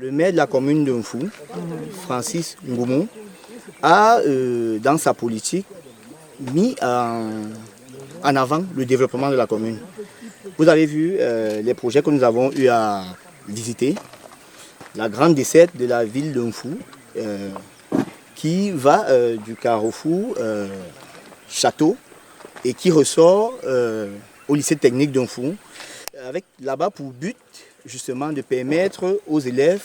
Le maire de la commune de Mfou, Francis Ngoumou, a, dans sa politique, mis en avant le développement de la commune. Vous avez vu les projets que nous avons eu à visiter. La grande desserte de la ville de Mfou, qui va du carrefour Château et qui ressort au lycée technique de Mfou, avec là-bas pour but justement de permettre aux élèves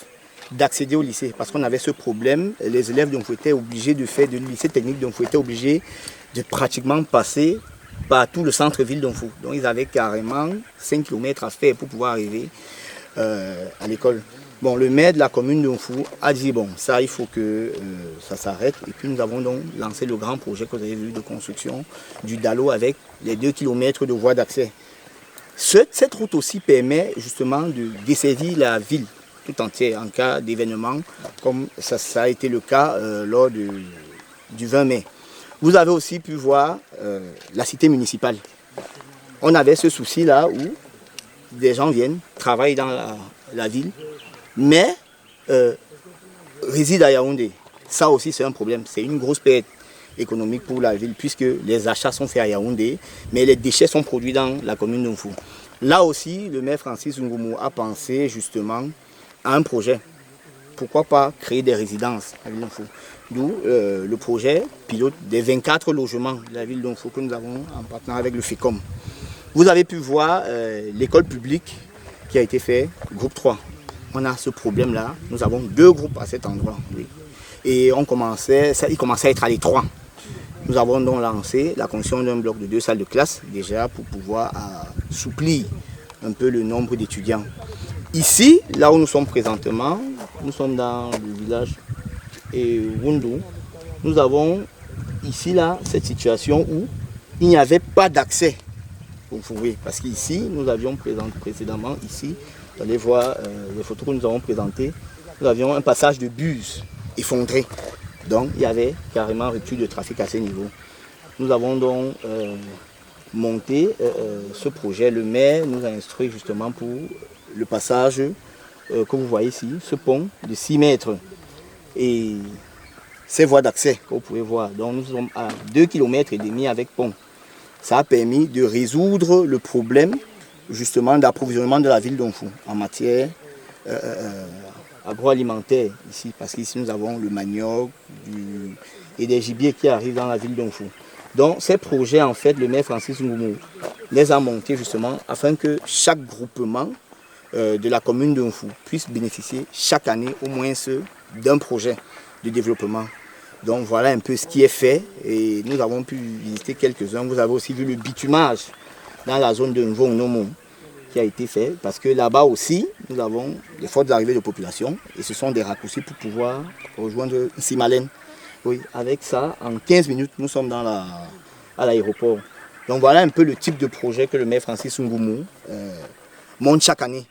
d'accéder au lycée. Parce qu'on avait ce problème, les élèves de Mfou étaient obligés de faire du lycée technique de Mfou, étaient obligés de pratiquement passer par tout le centre-ville de Mfou. Donc ils avaient carrément 5 km à faire pour pouvoir arriver à l'école. Bon, le maire de la commune de Mfou a dit bon, ça il faut que ça s'arrête. Et puis nous avons donc lancé le grand projet que vous avez vu de construction du Dalo avec les 2 km de voies d'accès. Cette route aussi permet justement de desservir la ville tout entière en cas d'événement, comme ça a été le cas lors du 20 mai. Vous avez aussi pu voir la cité municipale. On avait ce souci-là où des gens viennent, travaillent dans la ville, mais résident à Yaoundé. Ça aussi c'est un problème, c'est une grosse perte économique pour la ville puisque les achats sont faits à Yaoundé, mais les déchets sont produits dans la commune de Mfou. Là aussi, le maire Francis Ngoumou a pensé justement à un projet. Pourquoi pas créer des résidences à la ville de Mfou. D'où le projet pilote des 24 logements de la ville de Mfou que nous avons en partenariat avec le FECOM. Vous avez pu voir l'école publique qui a été faite, groupe 3. On a ce problème-là, nous avons 2 groupes à cet endroit. Oui. Et il commençait à être à l'étroit. Nous avons donc lancé la construction d'un bloc de 2 salles de classe, déjà pour pouvoir assouplir un peu le nombre d'étudiants. Ici, là où nous sommes présentement, nous sommes dans le village Wundu. Nous avons ici, là, cette situation où il n'y avait pas d'accès au fourré. Parce qu'ici, nous avions précédemment, ici, vous allez voir les photos que nous avons présentées, nous avions un passage de bus effondré. Donc, il y avait carrément rupture de trafic à ce niveau. Nous avons donc monté ce projet. Le maire nous a instruit justement pour le passage que vous voyez ici, ce pont de 6 mètres. Et ces voies d'accès que vous pouvez voir. Donc, nous sommes à 2,5 km avec pont. Ça a permis de résoudre le problème justement d'approvisionnement de la ville d'Omfou en matière agroalimentaire ici, parce qu'ici nous avons le manioc et des gibiers qui arrivent dans la ville d'Omfou. Donc ces projets, en fait, le maire Francis Ngoumou les a montés justement afin que chaque groupement de la commune d'Omfou puisse bénéficier chaque année au moins d'un projet de développement. Donc voilà un peu ce qui est fait et nous avons pu visiter quelques-uns. Vous avez aussi vu le bitumage dans la zone de Nvong-Nomo qui a été fait parce que là-bas aussi nous avons des fortes arrivées de population et ce sont des raccourcis pour pouvoir rejoindre Simalène. Oui, avec ça, en 15 minutes, nous sommes à l'aéroport. Donc voilà un peu le type de projet que le maire Francis Ngoumou monte chaque année.